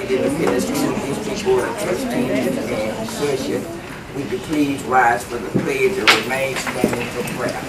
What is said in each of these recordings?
Crockett Independent School District Board of Trustees in session. Would you please rise for the pledge and remain standing for prayer?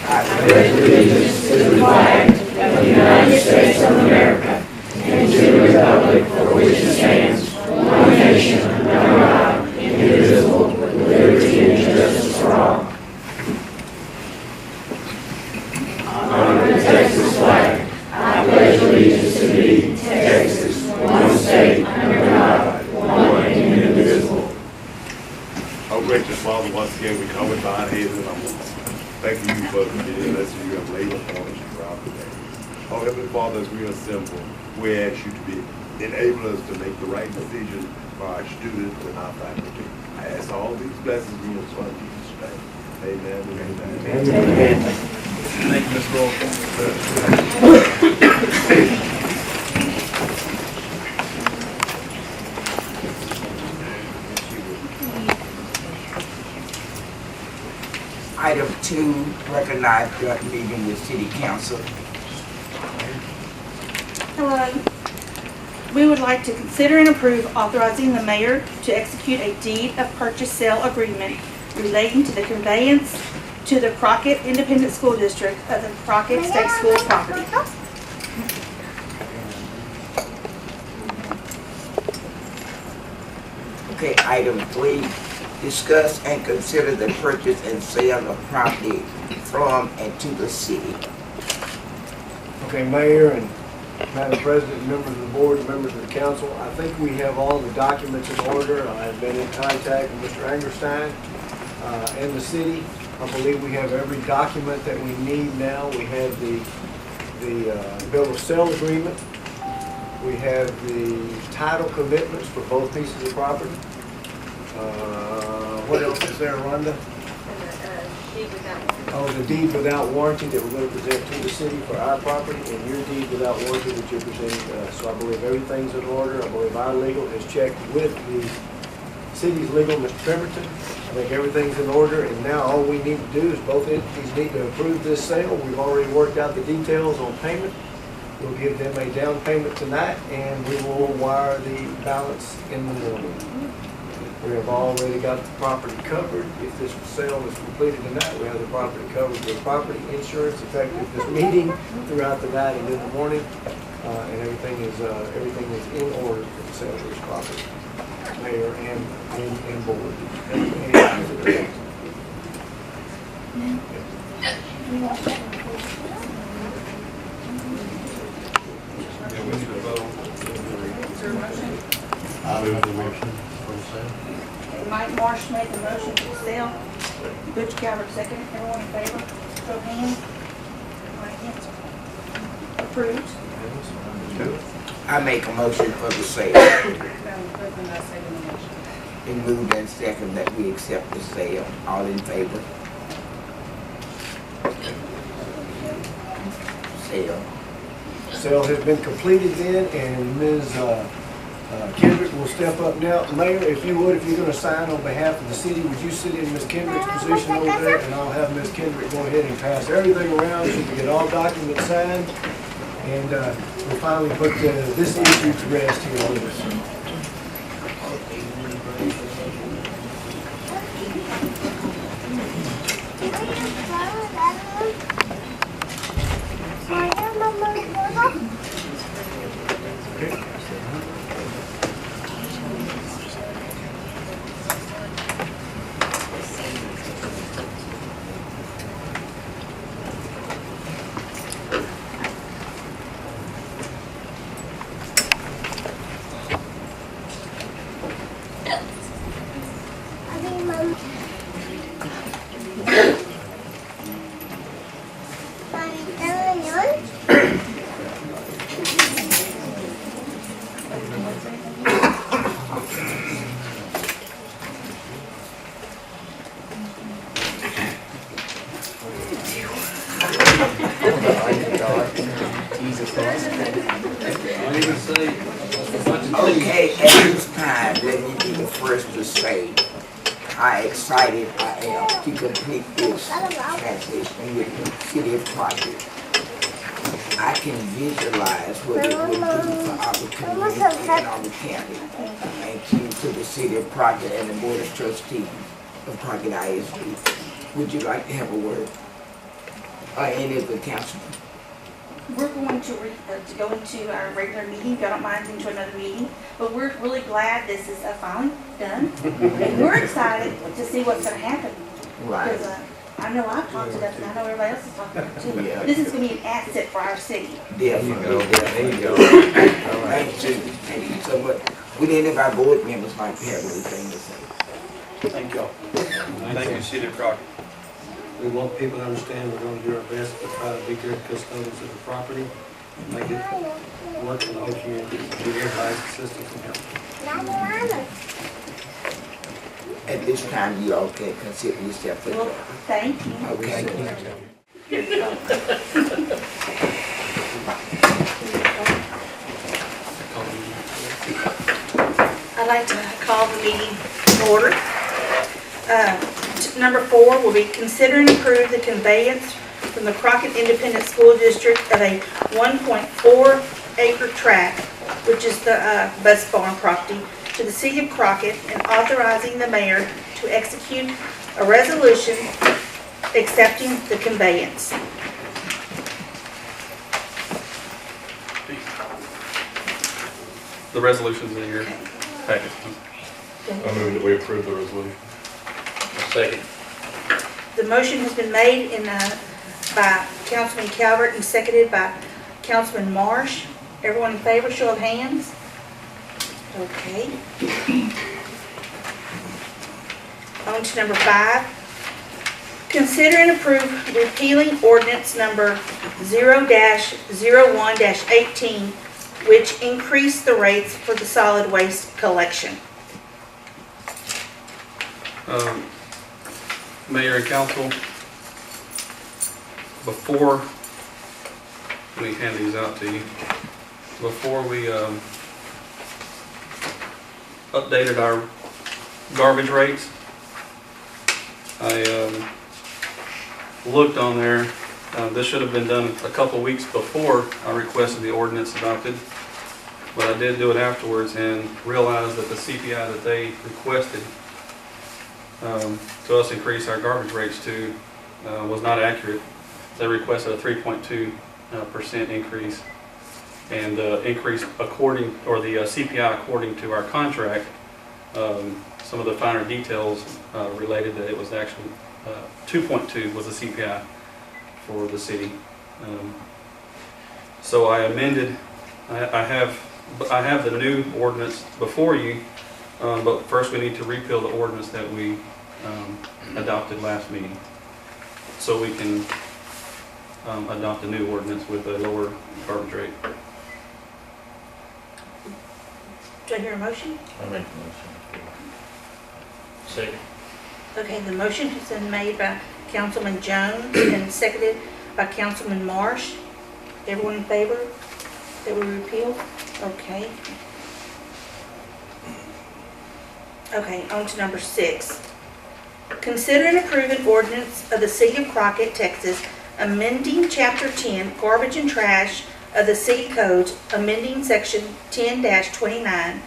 I pledge allegiance to the flag of the United States of America and to the republic for which it stands, one nation, under God, indivisible, with liberty and justice for all. Honor the Texas flag. I pledge allegiance to thee, Texas, one state, under God, one and indivisible. Oh, gracious Father, once again we come with bowed heads and humble. Thank you for the many lessons you have laid upon us throughout the day. Oh, Heavenly Father, as we assemble, we ask you to enable us to make the right decision for our students and our faculty. I ask all these blessings in your Son, Jesus' name. Amen and amen. Amen. Thank you, Ms. Roll. Item 2, recognize joint meeting with City Council. Hello. We would like to consider and approve authorizing the mayor to execute a deed of purchase sale agreement relating to the conveyance to the Crockett Independent School District of the Crockett State School property. Okay, item 3, discuss and consider the purchase and sale of property from and to the city. Okay, Mayor and Madam President, members of the board, members of the council, I think we have all the documents in order. I've been in contact with Mr. Angerstein and the city. I believe we have every document that we need now. We have the bill of sale agreement. We have the title commitments for both pieces of property. What else is there, Rhonda? Oh, the deed without warranty that we're going to present to the city for our property, and your deed without warranty that you're presenting to us. So I believe everything's in order. I believe our legal has checked with the city's legal, Mr. Pemberton. I think everything's in order, and now all we need to do is both entities need to approve this sale. We've already worked out the details on payment. We'll give them a down payment tonight, and we will wire the balance in the morning. We have already got the property covered. If this sale is completed tonight, we have the property covered with property insurance effective this meeting throughout the night and in the morning, and everything is in order for the sale of this property. Mayor and board. I move the motion for the sale. Mike Marsh made the motion for sale. Butch Calvert second. Everyone in favor? Show of hands. Approved. I make a motion for the sale. Been moved and second that we accept the sale. All in favor? Sale. Sale has been completed then, and Ms. Kendrick will step up now. Mayor, if you would, if you're going to sign on behalf of the city, would you sit in Ms. Kendrick's position over there, and I'll have Ms. Kendrick go ahead and pass everything around so we can get all documents signed, and we'll finally put this issue to rest here with us. Okay, at this time, let me be the first to say how excited I am to complete this transition with the city of Crockett. I can visualize what it would do for our community and our county. Thank you to the city of Crockett and the board of trustees of Crockett ISD. Would you like to have a word? Or any of the councilmen? We're going to go into our regular meeting, if y'all don't mind, into another meeting, but we're really glad this is finally done. And we're excited to see what's gonna happen. Right. Because I know I've talked it up and I know everybody else has talked it up too. Yeah. This is gonna be an asset for our city. Definitely. There you go. Thank you. Thank you so much. Would any of our board members like to have anything to say? Thank y'all. Thank you, City of Crockett. We want people to understand we're going to do our best to try to be good custodians of the property, make it work for the whole community, be everybody's assistance and help. At this time, you all can consider yourself Well, adjourned. thank you. Okay. I'd like to call the meeting to order. Number 4 will be consider and approve the conveyance from the Crockett Independent School District of a 1.4 acre tract, which is the bus barn property, to the city of Crockett, and authorizing the mayor to execute a resolution accepting the conveyance. The resolution's in your packet. I move that we approve the resolution. Second. The motion has been made by Councilman Calvert and seconded by Councilman Marsh. Everyone in favor, show of hands. Okay. On to number 5. Consider and approve repealing ordinance number 0-01-18, which increased the rates for the solid waste collection. Mayor and council, before we hand these out to you, before we updated our garbage rates, I looked on there. This should have been done a couple weeks before I requested the ordinance adopted, but I did do it afterwards and realized that the CPI that they requested to us increase our garbage rates to was not accurate. They requested a 3.2% increase, and increase according, or the CPI according to our contract. Some of the finer details related that it was actually 2.2 was the CPI for the city. So I amended. I have the new ordinance before you, but first we need to repeal the ordinance that we adopted last meeting, so we can adopt a new ordinance with a lower garbage rate. Do I hear a motion? I make the motion. Second. Okay, the motion has been made by Councilman Jones and seconded by Councilman Marsh. Everyone in favor that we repeal? Okay. Okay, on to number 6. Consider and approve an ordinance of the City of Crockett, Texas, amending Chapter 10, Garbage and Trash of the City Code, amending Section 10-29,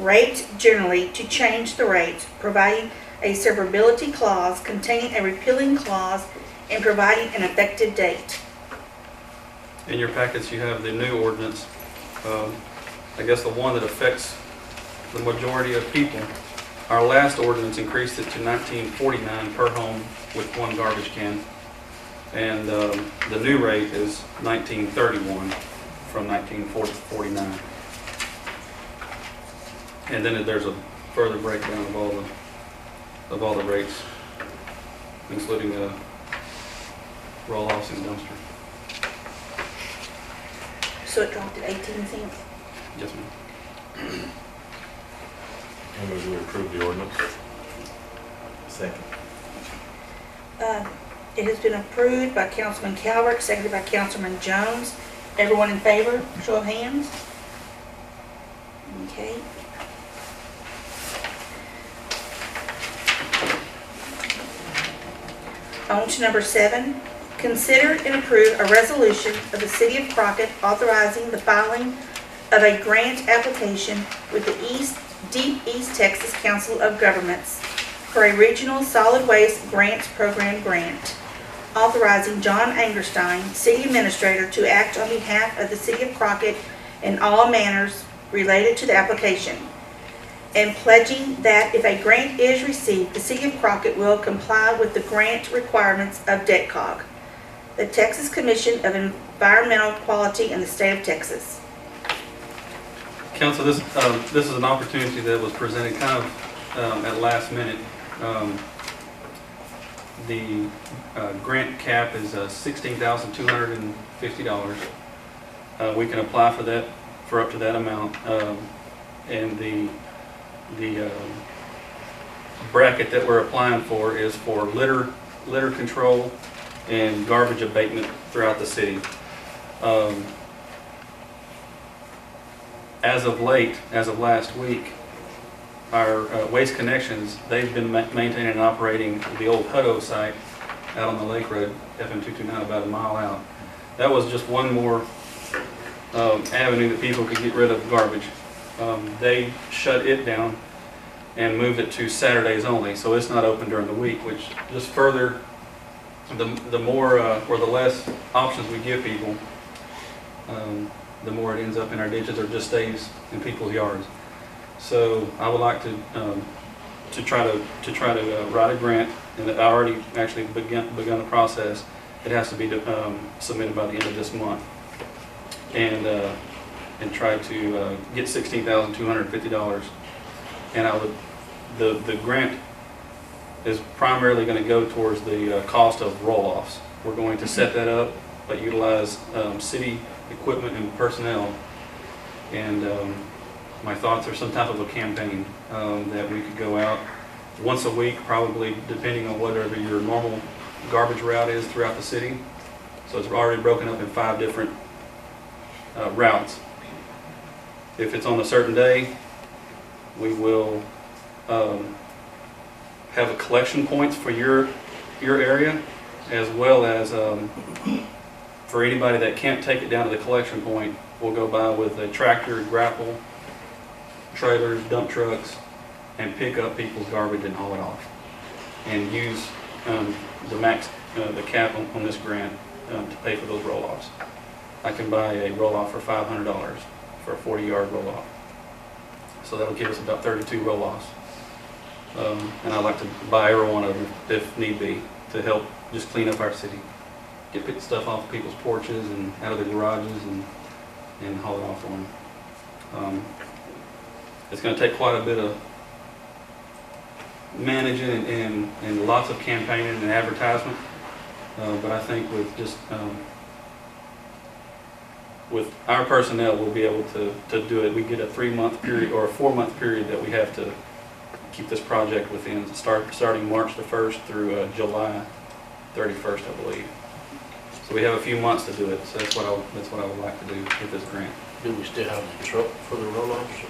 rates generally, to change the rates, providing a severability clause, containing a repealing clause, and providing an effective date. In your packets, you have the new ordinance. I guess the one that affects the majority of people. Our last ordinance increased it to $19.49 per home with 1 garbage can, and the new rate is $19.31 from $19.49. And then there's a further breakdown of all the rates, including roll-offs and dumpster. So it dropped at 18 cents. Yes, ma'am. I move we approve the ordinance. Second. It has been approved by Councilman Calvert, seconded by Councilman Jones. Everyone in favor, show of hands. Okay. On to number 7. Consider and approve a resolution of the City of Crockett authorizing the filing of a grant application with the Deep East Texas Council of Governments for a regional solid waste grants program grant, authorizing John Angerstein, City Administrator, to act on behalf of the City of Crockett in all manners related to the application, and pledging that if a grant is received, the City of Crockett will comply with the grant requirements of DETCOG, the Texas Commission of Environmental Quality in the state of Texas. Council, this is an opportunity that was presented kind of at last minute. The grant cap is $16,250. We can apply for that, for up to that amount, and the bracket that we're applying for is for litter control and garbage abatement throughout the city. As of last week, our Waste Connections, they've been maintaining and operating the old Hutto site out on the Lake Road, FM 229, about a mile out. That was just one more avenue that people could get rid of garbage. They shut it down and moved it to Saturdays only, so it's not open during the week, which just further, the more or the less options we give people, the more it ends up in our ditches or just stays in people's yards. So I would like to try to write a grant, and I already actually begun the process. It has to be submitted by the end of this month, and try to get $16,250. And the grant is primarily going to go towards the cost of roll-offs. We're going to set that up, but utilize city equipment and personnel. And my thoughts are some type of a campaign that we could go out once a week, probably, depending on whatever your normal garbage route is throughout the city. So it's already broken up in 5 different routes. If it's on a certain day, we will have a collection points for your area, as well as for anybody that can't take it down to the collection point, we'll go by with a tractor, grapple, trailers, dump trucks, and pick up people's garbage and haul it off, and use the cap on this grant to pay for those roll-offs. I can buy a roll-off for $500 for a 40-yard roll-off. So that'll give us about 32 roll-offs. And I'd like to buy every one of them if need be to help just clean up our city. Get stuff off people's porches and out of the garages and haul it off for them. It's going to take quite a bit of managing and lots of campaigning and advertisement. But I think with just with our personnel, we'll be able to do it. We get a 3-month period or a 4-month period that we have to keep this project within, starting March the 1st through July 31st, I believe. So we have a few months to do it. So that's what I would like to do with this grant. Do we still have the truck for the roll-offs?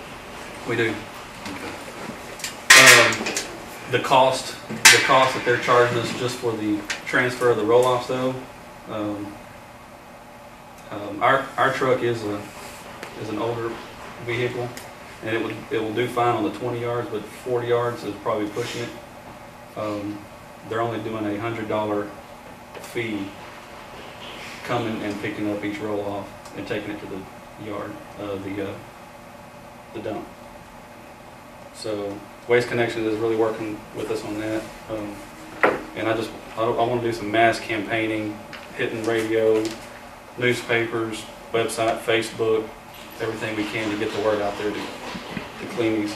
We do. The cost that they're charging us just for the transfer of the roll-offs, though. Our truck is an older vehicle, and it will do fine on the 20 yards, but 40 yards is probably pushing it. They're only doing a $100 fee coming and picking up each roll off and taking it to the yard, the dump. So Waste Connections is really working with us on that, and I want to do some mass campaigning, hitting radio, newspapers, website, Facebook, everything we can to get the word out there to clean these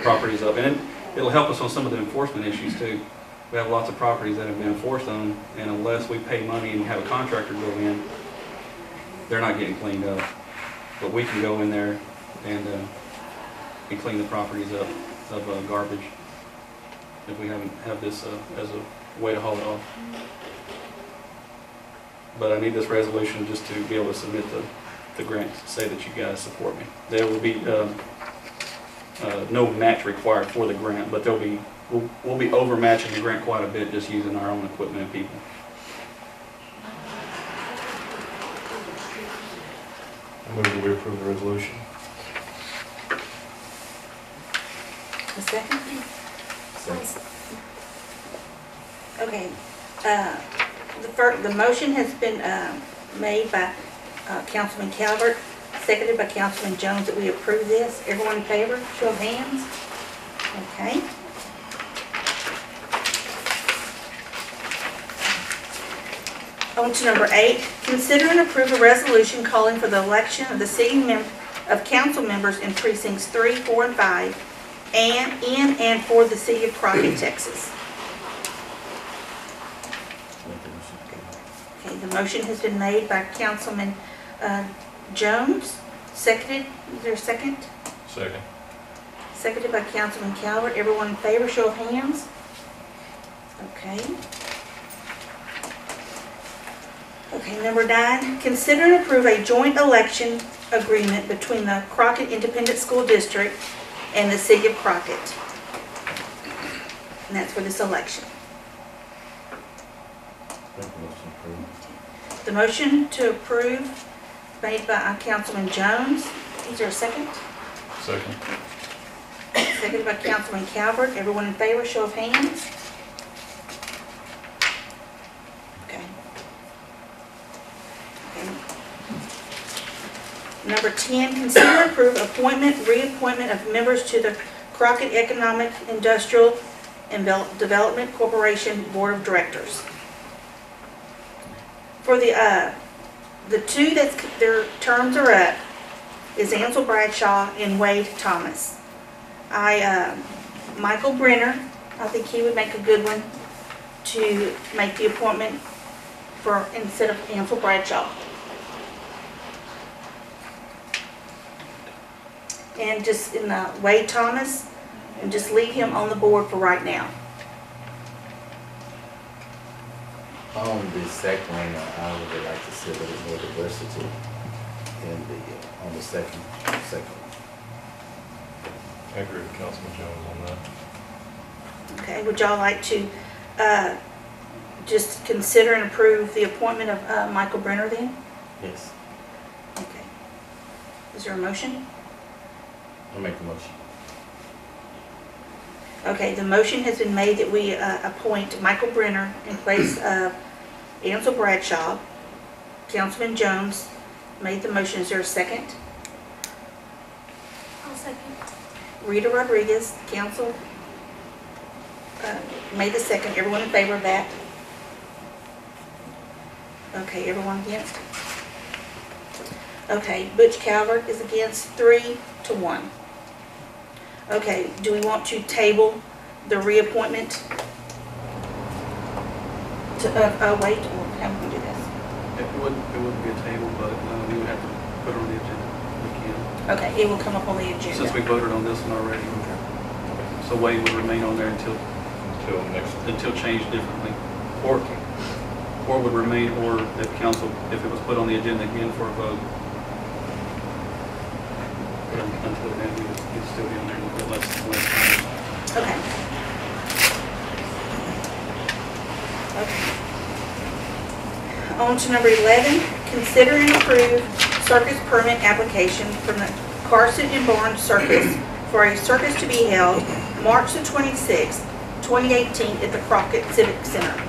properties up. And it'll help us on some of the enforcement issues too. We have lots of properties that have been enforced on, and unless we pay money and have a contractor go in, they're not getting cleaned up. But we can go in there and clean the properties up of garbage if we have this as a way to haul it off. But I need this resolution just to be able to submit the grant to say that you guys support me. There will be no match required for the grant, but we'll be overmatching the grant quite a bit just using our own equipment and people. Move that we approve the resolution. A second? Okay, the motion has been made by Councilman Calvert, seconded by Councilman Jones that we approve this. Everyone in favor, show of hands. Okay. On to number 8, consider and approve a resolution calling for the election of the of council members in precincts 3, 4, and 5, and in and for the city of Crockett, Texas. Okay, the motion has been made by Councilman Jones, seconded. Is there a second? Second. Seconded by Councilman Calvert. Everyone in favor, show of hands. Okay. Okay, number 9, consider and approve a joint election agreement between the Crockett Independent School District and the city of Crockett. And that's for this election. The motion to approve made by Councilman Jones. Is there a second? Second. Seconded by Councilman Calvert. Everyone in favor, show of hands. Okay. Number 10, consider and approve reappointment of members to the Crockett Economic Industrial and Development Corporation Board of Directors. For the two that their terms are up is Ansel Bradshaw and Wade Thomas. Michael Brenner, I think he would make a good one to make the appointment for instead of Ansel Bradshaw. And just in Wade Thomas, and just leave him on the board for right now. On the second one, I would like to see a little more diversity in on the second one. I agree with Councilman Jones on that. Okay, would y'all like to just consider and approve the appointment of Michael Brenner then? Yes, Okay. Is there a motion? I'll make the motion. Okay, the motion has been made that we appoint Michael Brenner in place of Ansel Bradshaw. Councilman Jones made the motion. Is there a second? I'll second. Rita Rodriguez, council, made the second. Everyone in favor of that? Okay, everyone against? Okay, Butch Calvert is against 3-1. Okay, do we want to table the reappointment to, wait, or how do we do this? It wouldn't be a table, but we would have to put it on the agenda. We can. Okay, it will come up on the agenda. Since we voted on this one already. So Wade would remain on there until changed differently. Or would remain, or if council, if it was put on the agenda again for a vote. Until then, we'd still be on there unless Okay. Okay. On to number 11, consider and approve circus permit application from the Carson and Barnes Circus for a circus to be held March the 26th, 2018 at the Crockett Civic Center.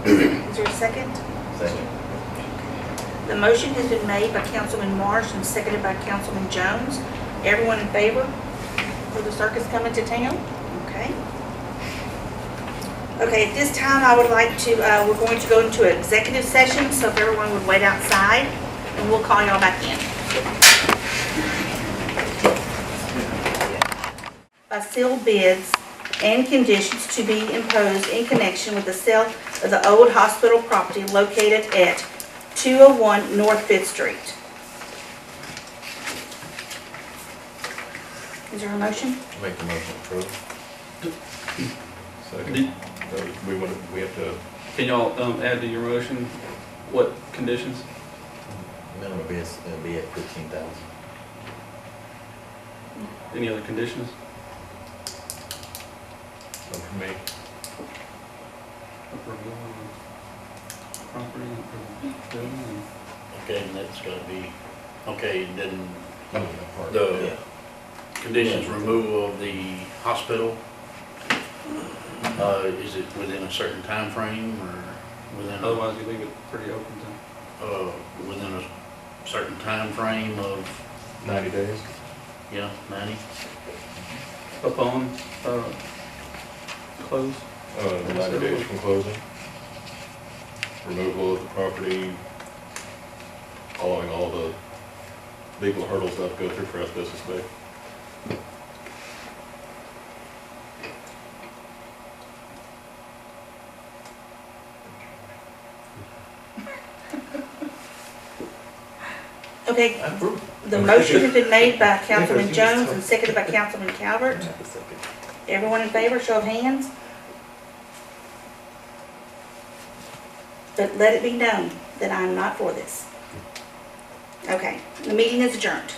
Is there a second? Second. The motion has been made by Councilman Marsh and seconded by Councilman Jones. Everyone in favor for the circus coming to town? Okay. Okay, at this time I would like to, we're going to go into an executive session, so if everyone would wait outside, and we'll call y'all back in. Sealed bids and conditions to be imposed in connection with the sale of the old hospital property located at 201 North 5th Street. Is there a motion? Make the motion approved. Second. We have to, can y'all add to your motion what conditions? Minimum bids will be at 15,000. Any other conditions? for me, review of property and building and Okay, and that's gotta be, okay, then Oh, that part. the conditions removal of the hospital, is it within a certain time frame or within, otherwise you leave it pretty open to. within a certain time frame of, 90 days. 90? Upon, close. 90 days from closing. Removal of the property, following all the legal hurdles that have to go through for asbestos bay. Okay, the motion has been made by Councilman Jones and seconded by Councilman Calvert. Everyone in favor, show of hands. But let it be known that I am not for this. Okay, the meeting is adjourned.